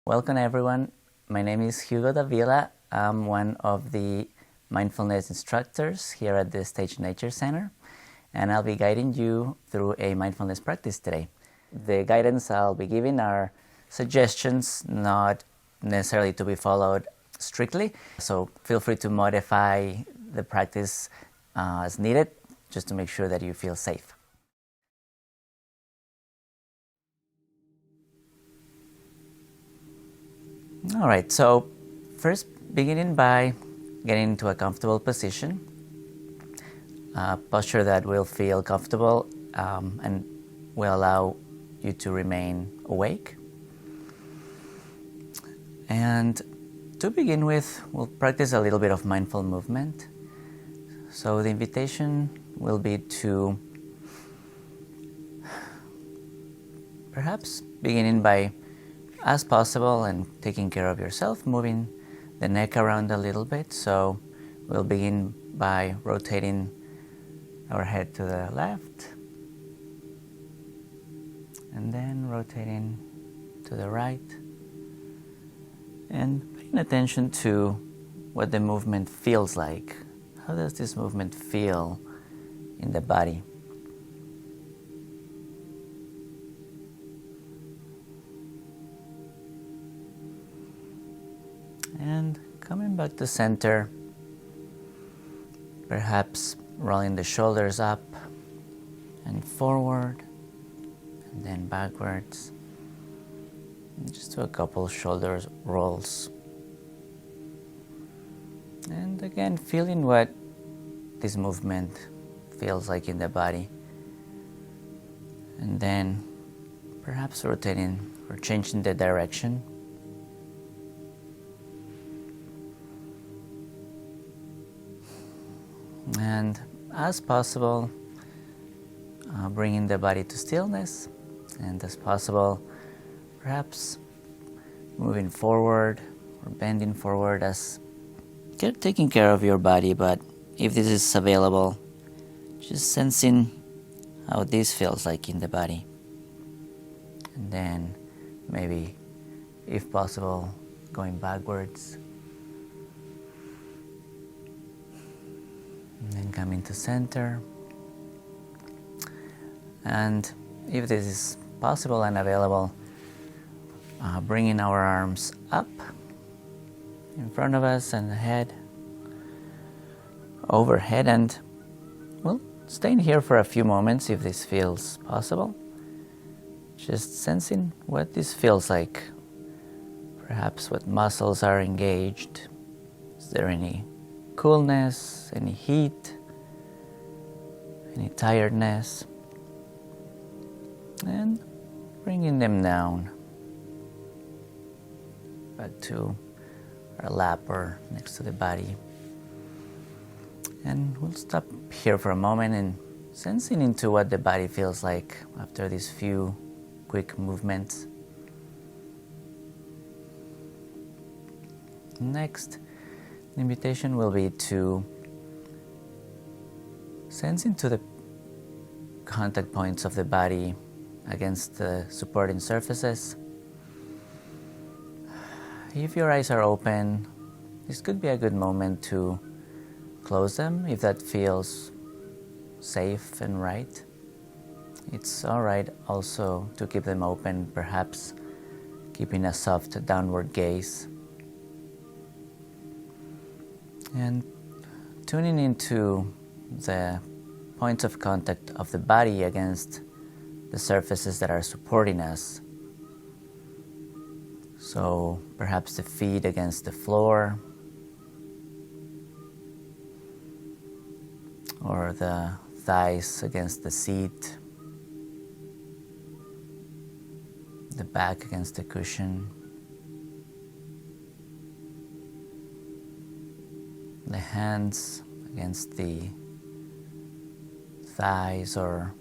Welcome everyone. My name is Hugo Davila. I'm one of the mindfulness instructors here at the Stage Nature Center, and I'll be guiding you through a mindfulness practice today. The guidance I'll be giving are suggestions, not necessarily to be followed strictly, so feel free to modify the practice as needed, just to make sure that you feel safe. All right, so first beginning by getting into a comfortable position, posture that will feel comfortable and will allow you to remain awake. And to begin with, we'll practice a little bit of mindful movement. So the invitation will be to perhaps beginning by, as possible, and taking care of yourself, moving the neck around a little bit. So we'll begin by rotating our head to the left and then rotating to the right and paying attention to what the movement feels like. How does this movement feel in the body? And coming back to center, perhaps rolling the shoulders up and forward and then backwards. And just do a couple shoulder rolls. And again, feeling what this movement feels like in the body. And then perhaps rotating or changing the direction. And as possible, bringing the body to stillness, and as possible, perhaps moving forward or bending forward as taking care of your body, but if this is available, just sensing how this feels like in the body. And then maybe, if possible, going backwards. And then coming to center. And if this is possible and available, bringing our arms up in front of us and ahead, overhead, and well, staying here for a few moments if this feels possible. Just sensing what this feels like. Perhaps what muscles are engaged. Is there any coolness, any heat, any tiredness, and bringing them down back to our lap or next to the body. And we'll stop here for a moment and sensing into what the body feels like after these few quick movements. Next, the invitation will be to sense into the contact points of the body against the supporting surfaces. If your eyes are open, this could be a good moment to close them if that feels safe and right. It's alright also to keep them open, perhaps keeping a soft downward gaze. And tuning into the points of contact of the body against the surfaces that are supporting us. So perhaps the feet against the floor, or the thighs against the seat, the back against the cushion, the hands against the thighs, or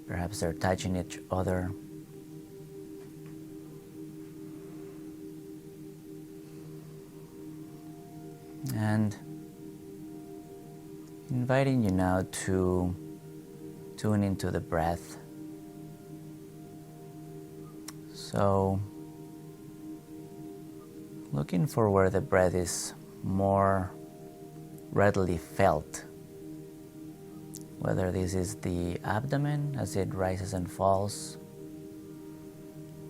perhaps they're touching each other. And inviting you now to tune into the breath. So looking for where the breath is more readily felt, whether this is the abdomen as it rises and falls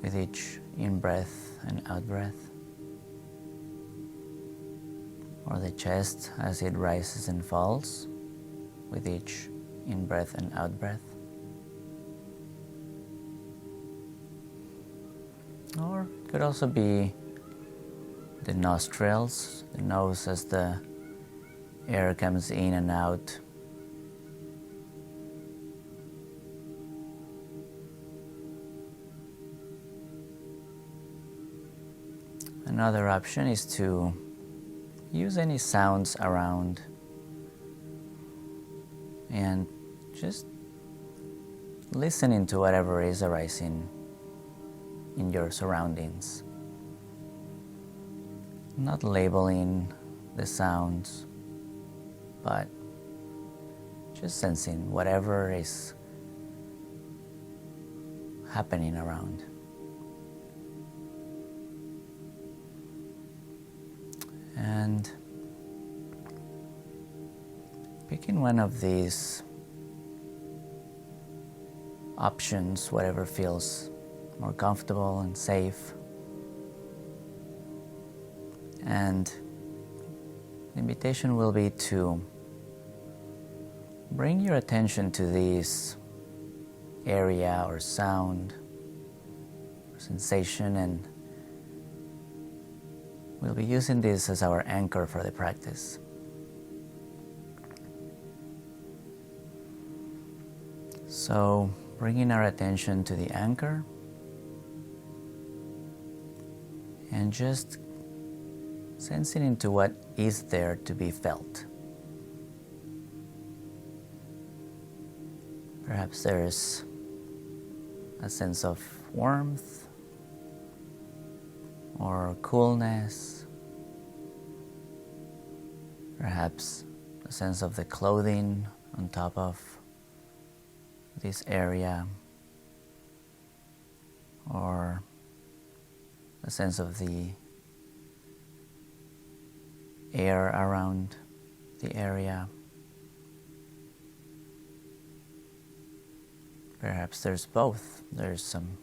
with each in-breath and out-breath, or the chest as it rises and falls with each in-breath and out-breath. Or it could also be the nostrils, the nose as the air comes in and out. Another option is to use any sounds around and just listening to whatever is arising in your surroundings. Not labeling the sounds, but just sensing whatever is happening around. And picking one of these options, whatever feels more comfortable and safe. And the invitation will be to bring your attention to this area or sound or sensation, and we'll be using this as our anchor for the practice. So, bringing our attention to the anchor and just sensing into what is there to be felt. Perhaps there's a sense of warmth or coolness, perhaps a sense of the clothing on top of this area, or a sense of the air around the area. Perhaps there's both. There's some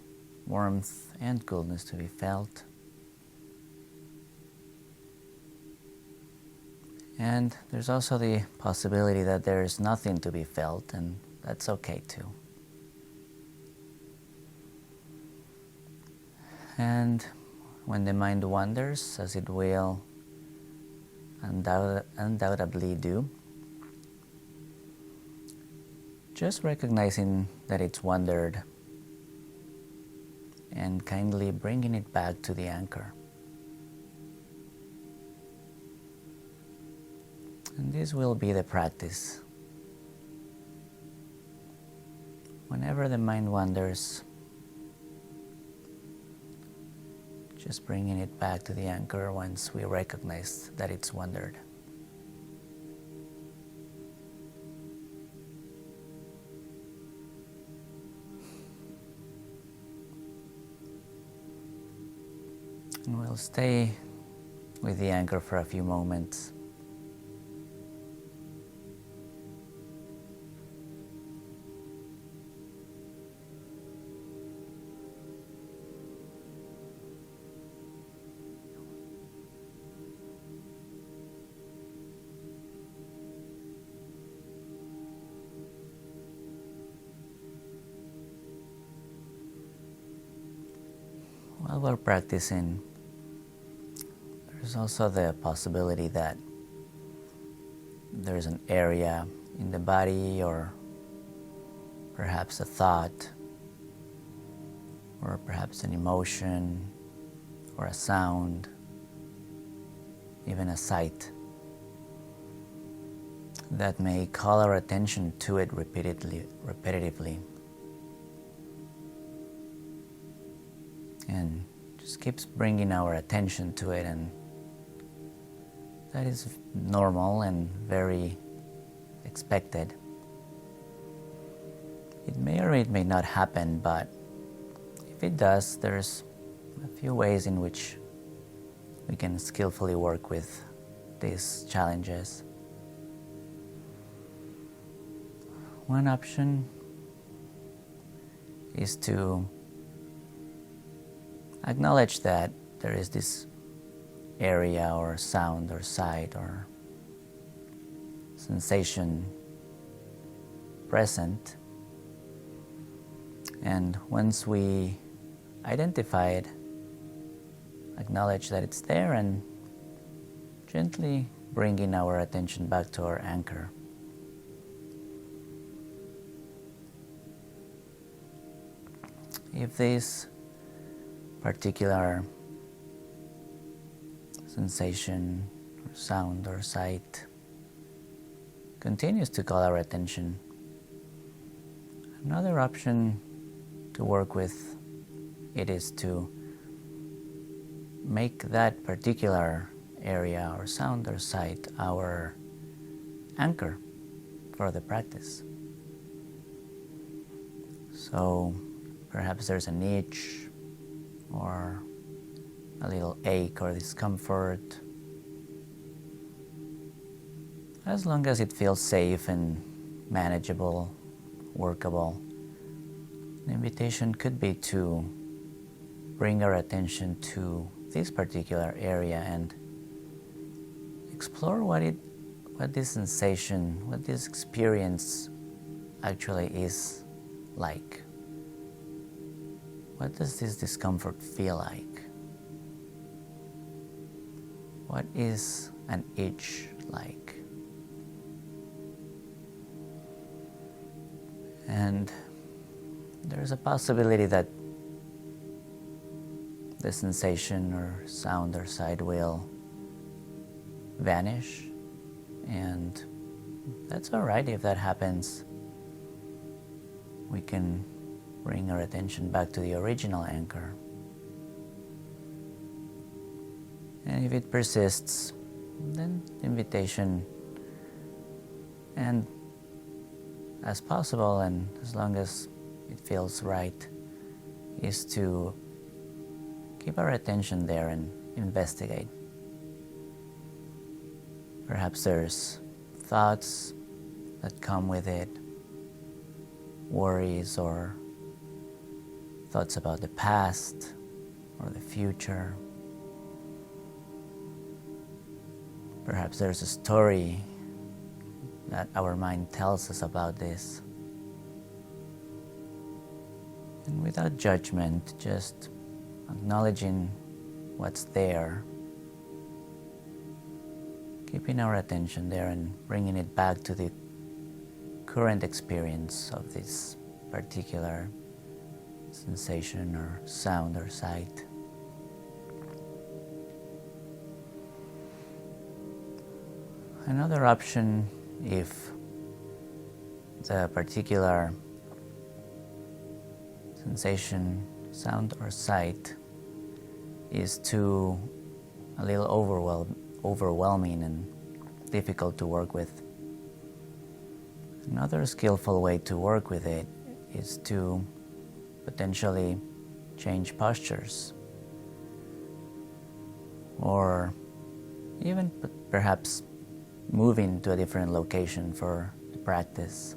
warmth and coolness to be felt. And there's also the possibility that there's nothing to be felt, and that's okay too. And when the mind wanders, as it will undoubtedly do, just recognizing that it's wandered and kindly bringing it back to the anchor. And this will be the practice. Whenever the mind wanders, just bringing it back to the anchor once we recognize that it's wandered. And we'll stay with the anchor for a few moments. While we're practicing, there's also the possibility that there's an area in the body, or perhaps a thought, or perhaps an emotion, or a sound, even a sight, that may call our attention to it repetitively. And just keeps bringing our attention to it, and that is normal and very expected. It may or it may not happen, but if it does, there's a few ways in which we can skillfully work with these challenges. One option is to acknowledge that there is this area or sound or sight or sensation present, and once we identify it, acknowledge that it's there and gently bringing our attention back to our anchor. If this particular sensation or sound or sight continues to call our attention, another option to work with it is to make that particular area or sound or sight our anchor for the practice. So perhaps there's an itch or a little ache or discomfort. As long as it feels safe and manageable, workable, the invitation could be to bring our attention to this particular area and explore what this sensation, what this experience actually is like. What does this discomfort feel like? What is an itch like? And there's a possibility that the sensation or sound or sight will vanish, and that's all right if that happens. We can bring our attention back to the original anchor. And if it persists, then the invitation, and as possible and as long as it feels right, is to keep our attention there and investigate. Perhaps there's thoughts that come with it, worries or thoughts about the past or the future. Perhaps there's a story that our mind tells us about this. And without judgment, just acknowledging what's there, keeping our attention there and bringing it back to the current experience of this particular sensation or sound or sight. Another option, if the particular sensation, sound or sight is too a little overwhelming and difficult to work with, another skillful way to work with it is to potentially change postures, or even perhaps moving to a different location for the practice.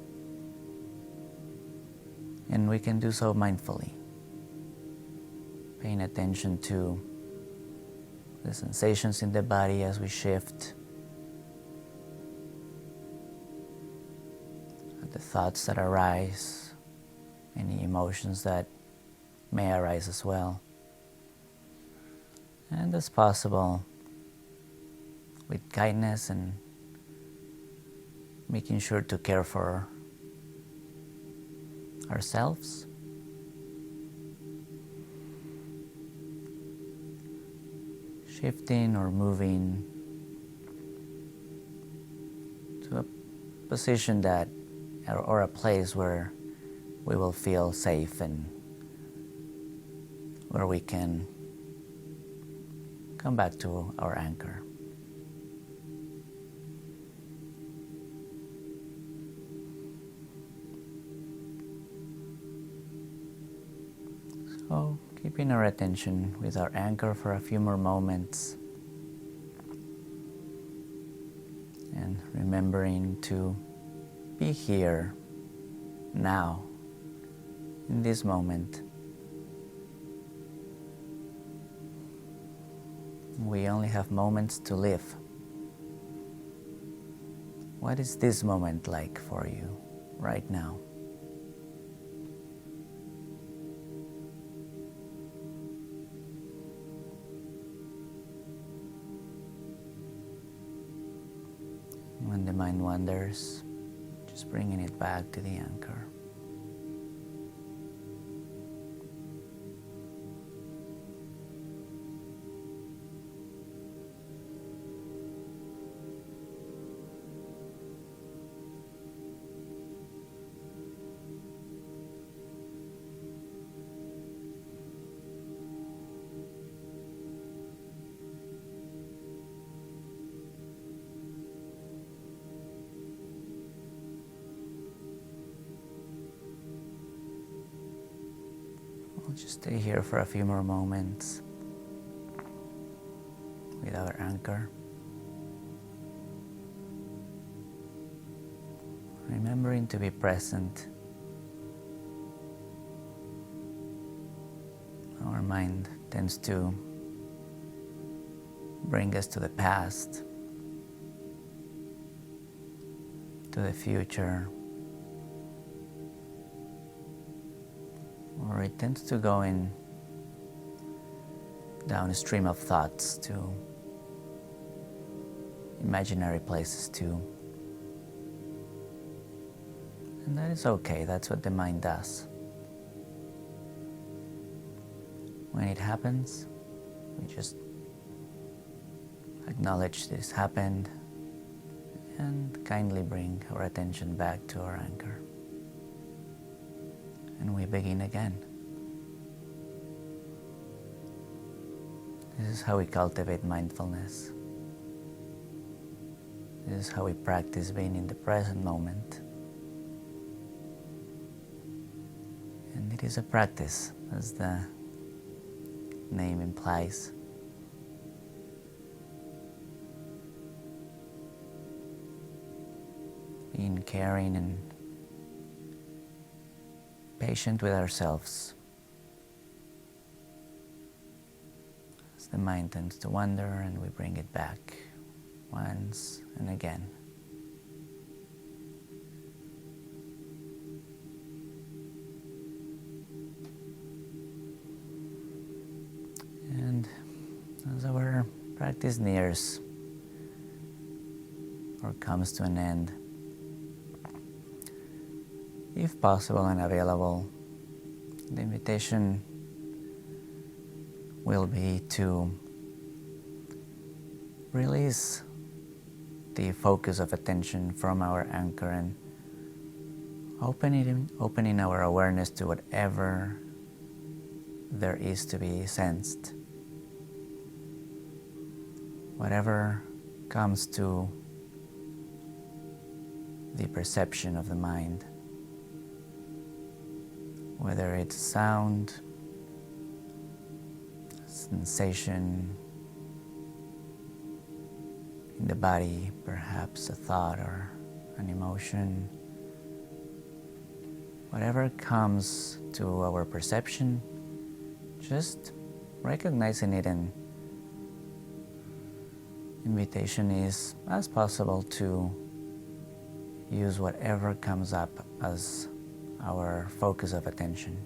And we can do so mindfully, paying attention to the sensations in the body as we shift, the thoughts that arise, any emotions that may arise as well. And as possible, with kindness and making sure to care for ourselves, shifting or moving to a position that, or a place where we will feel safe and where we can come back to our anchor. So, keeping our attention with our anchor for a few more moments, and remembering to be here, now, in this moment. We only have moments to live. What is this moment like for you right now? When the mind wanders, just bringing it back to the anchor. We'll just stay here for a few more moments with our anchor. Remembering to be present. Our mind tends to bring us to the past, to the future, or it tends to go down a stream of thoughts to imaginary places too. And that is okay, that's what the mind does. When it happens, we just acknowledge this happened and kindly bring our attention back to our anchor. And we begin again. This is how we cultivate mindfulness. This is how we practice being in the present moment. And it is a practice, as the name implies. Being caring and patient with ourselves. As the mind tends to wander and we bring it back once and again. And as our practice nears or comes to an end, if possible and available, the invitation will be to release the focus of attention from our anchor and opening our awareness to whatever there is to be sensed. Whatever comes to the perception of the mind. Whether it's sound, sensation in the body, perhaps a thought or an emotion. Whatever comes to our perception, just recognizing it, and invitation is, as possible, to use whatever comes up as our focus of attention.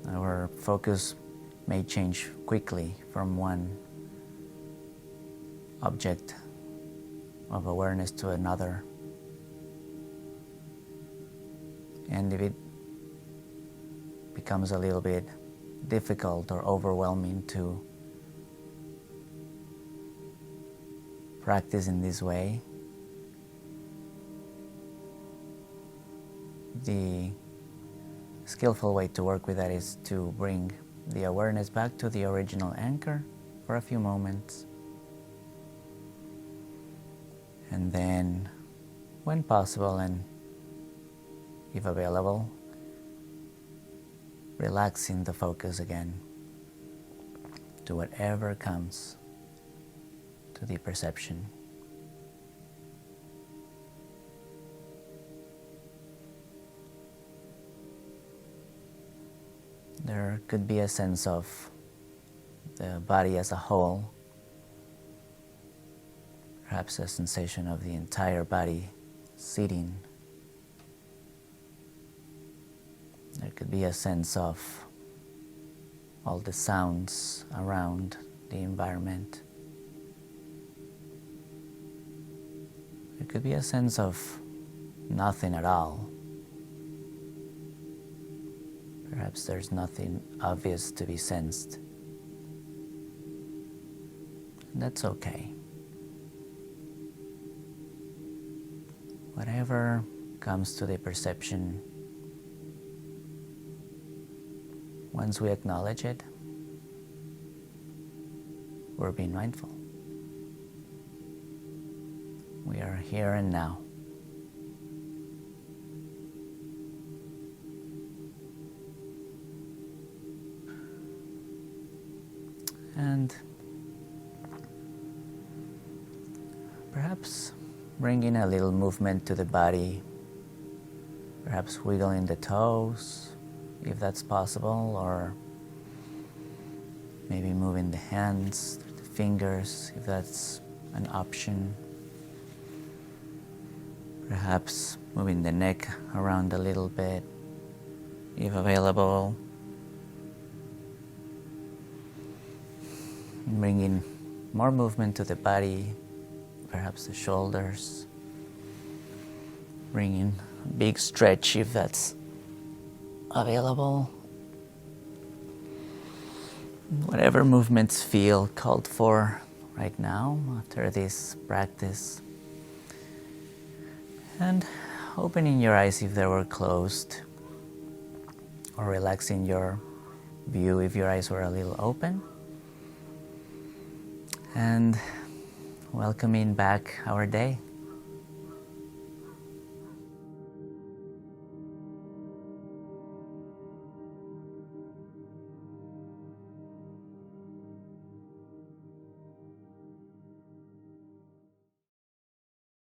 Our focus may change quickly from one object of awareness to another. And if it becomes a little bit difficult or overwhelming to practice in this way, the skillful way to work with that is to bring the awareness back to the original anchor for a few moments. And then, when possible and if available, relaxing the focus again to whatever comes to the perception. There could be a sense of the body as a whole, perhaps a sensation of the entire body sitting. There could be a sense of all the sounds around the environment. There could be a sense of nothing at all. Perhaps there's nothing obvious to be sensed. And that's okay. Whatever comes to the perception, once we acknowledge it, we're being mindful. We are here and now. And perhaps bringing a little movement to the body, perhaps wiggling the toes, if that's possible, or maybe moving the hands, the fingers, if that's an option. Perhaps moving the neck around a little bit, if available. Bringing more movement to the body, perhaps the shoulders. Bringing a big stretch if that's available. Whatever movements feel called for right now after this practice. And opening your eyes if they were closed, or relaxing your view if your eyes were a little open. And welcoming back our day.